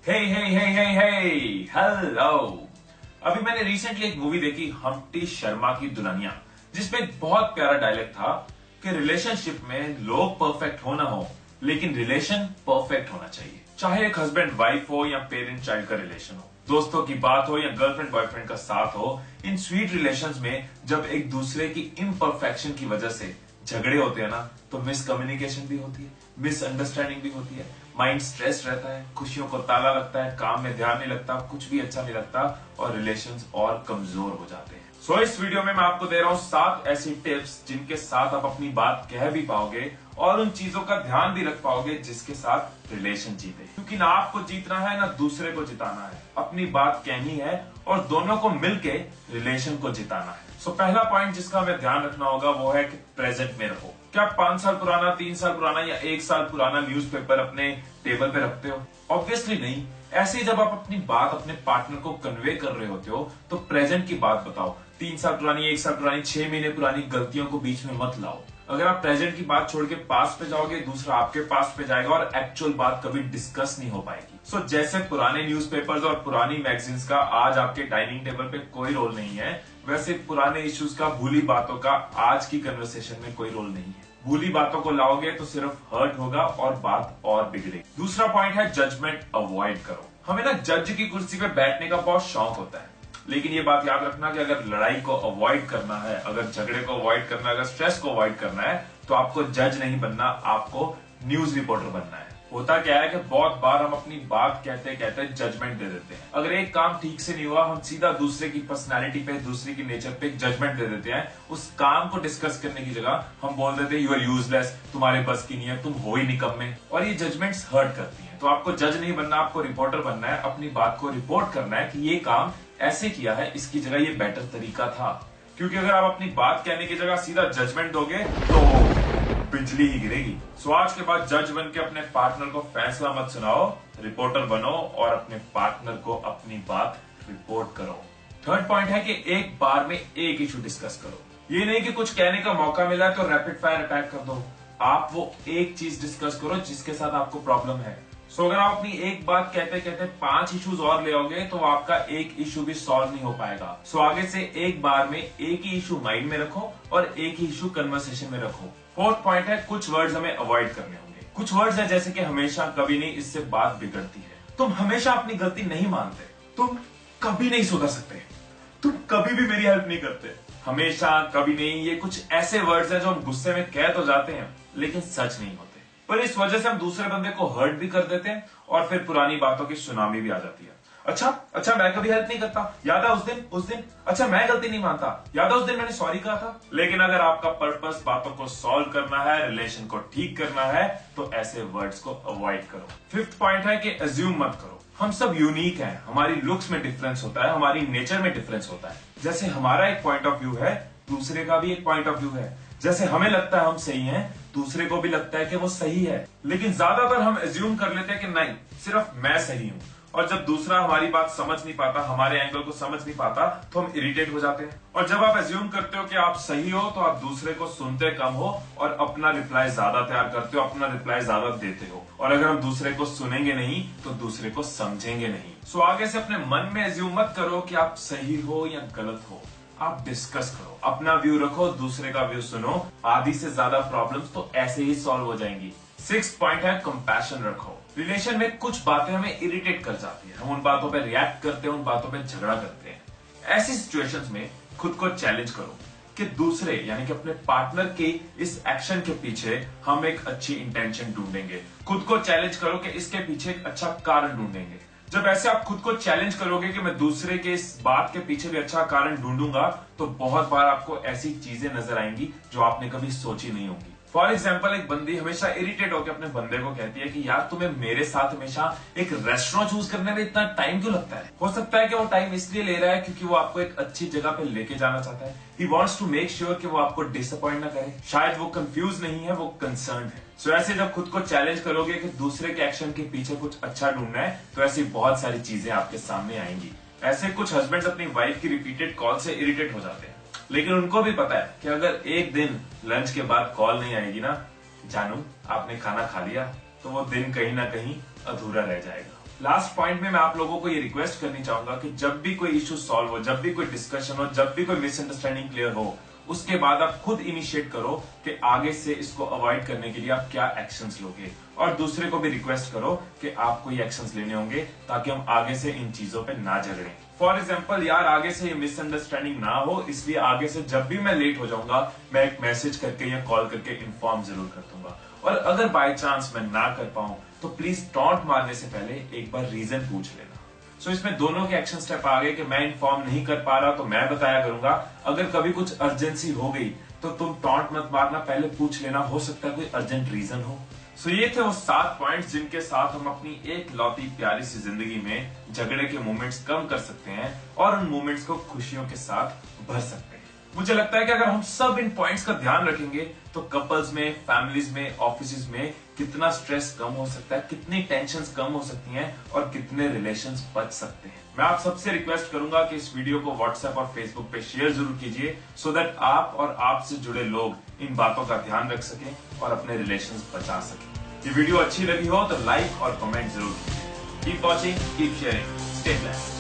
हे हे हे हे हे hello. अभी मैंने recently एक मूवी देखी हम्प्टी शर्मा की दुल्हनिया, जिसमें एक बहुत प्यारा डायलॉग था कि रिलेशनशिप में लोग परफेक्ट हो ना हो, लेकिन रिलेशन परफेक्ट होना चाहिए। चाहे एक हस्बैंड वाइफ हो या पेरेंट चाइल्ड का रिलेशन हो, दोस्तों की बात हो या गर्लफ्रेंड बॉयफ्रेंड का साथ हो, इन स्वीट रिलेशंस में जब एक दूसरे की इम्परफेक्शन की वजह से झगड़े होते हैं ना, तो मिसकम्युनिकेशन भी होती है, मिसअंडरस्टैंडिंग भी होती है, माइंड स्ट्रेस रहता है, खुशियों को ताला लगता है, काम में ध्यान नहीं लगता, कुछ भी अच्छा नहीं लगता और रिलेशंस और कमजोर हो जाते हैं। सो इस वीडियो में मैं आपको दे रहा हूं 7 ऐसी टिप्स जिनके साथ आप अपनी बात कह भी पाओगे और उन चीजों का ध्यान भी रख पाओगे जिसके साथ रिलेशन जीते। क्योंकि ना आपको जीतना है ना दूसरे को जिताना है, अपनी बात कहनी है और दोनों को मिलके रिलेशन को जिताना है। सो पहला पॉइंट जिसका हमें ध्यान रखना होगा वो है कि प्रेजेंट में रहो। क्या 5 साल पुराना, 3 साल पुराना या 1 साल पुराना न्यूज़पेपर अपने टेबल पे रखते हो? ऑब्वियसली नहीं। ऐसे ही जब आप अपनी बात अपने पार्टनर को कन्वे कर रहे होते हो तो प्रेजेंट की बात बताओ। 3 साल पुरानी, 1 साल पुरानी, 6 महीने पुरानी गलतियों को बीच में मत लाओ। अगर आप प्रेजेंट की बात छोड़ के पास्ट पे जाओगे, दूसरा आपके पास्ट पे जाएगा और एक्चुअल बात कभी डिस्कस नहीं हो पाएगी। सो जैसे पुराने न्यूज़पेपर्स और पुरानी मैगजीन्स का आज आपके डाइनिंग टेबल पे कोई रोल नहीं है, वैसे पुराने इश्यूज का, भूली बातों का आज की कन्वर्सेशन में कोई रोल नहीं है। भूली बातों को लाओगे तो सिर्फ हर्ट होगा और बात और बिगड़ेगी। दूसरा पॉइंट है जजमेंट अवॉइड करो। हमें ना जज की कुर्सी पे बैठने का बहुत शौक होता है, लेकिन ये बात याद रखना कि अगर लड़ाई को अवॉइड करना है, अगर झगड़े को अवॉइड करना है, अगर स्ट्रेस को अवॉइड करना है, तो आपको जज नहीं बनना, आपको न्यूज रिपोर्टर बनना है। होता क्या है कि बहुत बार हम अपनी बात कहते कहते जजमेंट दे देते हैं। अगर एक काम ठीक से नहीं हुआ, हम सीधा दूसरे की पर्सनालिटी पे, दूसरे की नेचर पे जजमेंट दे देते हैं। उस काम को डिस्कस करने की जगह हम बोल देते हैं यू आर यूजलेस, तुम्हारे बस की नहीं है, तुम हो ही निकम्मे। और ये जजमेंट्स हर्ट करती है। तो आपको जज नहीं बनना, आपको रिपोर्टर बनना है। अपनी बात को रिपोर्ट करना है कि ये काम ऐसे किया है, इसकी जगह ये बेटर तरीका था। क्योंकि अगर आप अपनी बात कहने की जगह सीधा जजमेंट दोगे तो बिजली ही गिरेगी। सो आज के बाद जज बन के अपने पार्टनर को फैसला मत सुनाओ, रिपोर्टर बनो और अपने पार्टनर को अपनी बात रिपोर्ट करो। थर्ड पॉइंट है कि एक बार में एक इशू डिस्कस करो। ये नहीं कि कुछ कहने का मौका मिला है तो रैपिड फायर अटैक कर दो। आप वो एक चीज डिस्कस करो जिसके साथ आपको प्रॉब्लम है। सो अगर आप अपनी एक बात कहते कहते 5 इश्यूज और ले आओगे तो आपका एक इशू भी सॉल्व नहीं हो पाएगा। सो आगे से एक बार में एक ही इशू माइंड में रखो और एक ही इशू कन्वर्सेशन में रखो। फोर्थ पॉइंट है कुछ वर्ड्स हमें अवॉइड करने होंगे। कुछ वर्ड्स है जैसे कि हमेशा, कभी नहीं, इससे बात बिगड़ती है। तुम हमेशा अपनी गलती नहीं मानते, तुम कभी नहीं सुधर सकते, तुम कभी भी मेरी हेल्प नहीं करते, हमेशा, कभी नहीं, ये कुछ ऐसे वर्ड्स हैं जो हम गुस्से में कह तो जाते हैं लेकिन सच नहीं होते। पर इस वजह से हम दूसरे बंदे को हर्ट भी कर देते हैं और फिर पुरानी बातों की सुनामी भी आ जाती है। अच्छा मैं कभी हेल्प नहीं करता, याद है उस दिन, अच्छा मैं गलती नहीं मानता, याद है उस दिन मैंने सॉरी कहा था। लेकिन अगर आपका पर्पस बातों को सॉल्व करना है, रिलेशन को ठीक करना है, तो ऐसे वर्ड्स को अवॉइड करो। फिफ्थ पॉइंट है कि अज्यूम मत करो। हम सब यूनिक हैं, हमारी लुक्स में डिफरेंस होता है, हमारी नेचर में डिफरेंस होता है। जैसे हमारा एक पॉइंट ऑफ व्यू है, दूसरे का भी एक पॉइंट ऑफ व्यू है। जैसे हमें लगता है हम सही हैं, दूसरे को भी लगता है कि वो सही है। लेकिन ज्यादातर हम एज्यूम कर लेते हैं कि नहीं, सिर्फ मैं सही हूं। और जब दूसरा हमारी बात समझ नहीं पाता, हमारे एंगल को समझ नहीं पाता, तो हम इरिटेट हो जाते हैं। और जब आप एज्यूम करते हो कि आप सही हो तो आप दूसरे को सुनते कम हो और अपना रिप्लाई ज्यादा तैयार करते हो, अपना रिप्लाई ज्यादा देते हो। और अगर हम दूसरे को सुनेंगे नहीं तो दूसरे को समझेंगे नहीं। सो आगे से अपने मन में एज्यूम मत करो कि आप सही हो या गलत हो, आप डिस्कस करो, अपना व्यू रखो, दूसरे का व्यू सुनो। आधी से ज्यादा प्रॉब्लम्स तो ऐसे ही सॉल्व हो जाएंगी। 6th पॉइंट है कंपैशन रखो। रिलेशन में कुछ बातें हमें इरिटेट कर जाती है, हम उन बातों पे रिएक्ट करते हैं, उन बातों पे झगड़ा करते हैं। ऐसी सिचुएशंस में खुद को चैलेंज करो कि दूसरे यानी कि अपने पार्टनर के इस एक्शन के पीछे हम एक अच्छी इंटेंशन ढूंढेंगे। खुद को चैलेंज करो कि इसके पीछे एक अच्छा कारण ढूंढेंगे। जब ऐसे आप खुद को चैलेंज करोगे कि मैं दूसरे के इस बात के पीछे भी अच्छा कारण ढूंढूंगा, तो बहुत बार आपको ऐसी चीजें नजर आएंगी जो आपने कभी सोची नहीं होंगी। फॉर एग्जाम्पल, एक बंदी हमेशा इरिटेट होकर अपने बंदे को कहती है कि यार तुम्हें मेरे साथ हमेशा एक रेस्टोरेंट चूज करने में इतना टाइम क्यों लगता है? हो सकता है कि वो टाइम इसलिए ले रहा है क्योंकि वो आपको एक अच्छी जगह पे लेके जाना चाहता है। He wants to make sure कि वो आपको डिसअपॉइंट ना करे। शायद वो कंफ्यूज नहीं है, वो कंसर्न है। सो ऐसे जब खुद को चैलेंज करोगे कि दूसरे के एक्शन के पीछे कुछ अच्छा ढूंढना है, तो ऐसी बहुत सारी चीजें आपके सामने आएंगी। ऐसे कुछ हस्बैंड्स अपनी वाइफ की रिपीटेड कॉल से इरिटेट हो जाते हैं, लेकिन उनको भी पता है कि अगर एक दिन लंच के बाद कॉल नहीं आएगी ना, जानू आपने खाना खा लिया, तो वो दिन कहीं ना कहीं अधूरा रह जाएगा। लास्ट पॉइंट में मैं आप लोगों को ये रिक्वेस्ट करनी चाहूंगा कि जब भी कोई इश्यू सॉल्व हो, जब भी कोई डिस्कशन हो, जब भी कोई मिसअंडरस्टैंडिंग क्लियर हो, उसके बाद आप खुद इनिशिएट करो कि आगे से इसको अवॉइड करने के लिए आप क्या एक्शंस लोगे, और दूसरे को भी रिक्वेस्ट करो कि आप कोई एक्शंस लेने होंगे ताकि हम आगे से इन चीजों पे ना झगड़ें। फॉर एग्जाम्पल यार, आगे से ये मिसअंडरस्टैंडिंग ना हो, इसलिए आगे से जब भी मैं लेट हो जाऊंगा मैं एक मैसेज करके या कॉल करके इन्फॉर्म जरूर कर दूंगा। और अगर बाय चांस मैं ना कर पाऊं तो प्लीज टॉन्ट मारने से पहले एक बार रीजन पूछ लेना। सो इसमें दोनों के एक्शन स्टेप आ गए कि मैं इन्फॉर्म नहीं कर पा रहा तो मैं बताया करूंगा, अगर कभी कुछ अर्जेंसी हो गई तो तुम टॉन्ट मत मारना, पहले पूछ लेना, हो सकता है कोई अर्जेंट रीजन हो। सो ये थे वो 7 पॉइंट्स जिनके साथ हम अपनी एक लौती प्यारी सी जिंदगी में झगड़े के मोमेंट्स कम कर सकते हैं और उन मोमेंट्स को खुशियों के साथ भर सकते हैं। मुझे लगता है कि अगर हम सब इन पॉइंट्स का ध्यान रखेंगे तो कपल्स में, फैमिलीज में, ऑफिसेज में कितना स्ट्रेस कम हो सकता है, कितनी टेंशन्स कम हो सकती हैं और कितने रिलेशंस बच सकते हैं। मैं आप सबसे रिक्वेस्ट करूंगा कि इस वीडियो को व्हाट्सएप और फेसबुक पे शेयर जरूर कीजिए सो दैट आप और आपसे जुड़े लोग इन बातों का ध्यान रख सकें और अपने रिलेशंस बचा सकें। ये वीडियो अच्छी लगी हो तो लाइक और कमेंट जरूर कीजिए। Keep watching, keep sharing, stay blessed.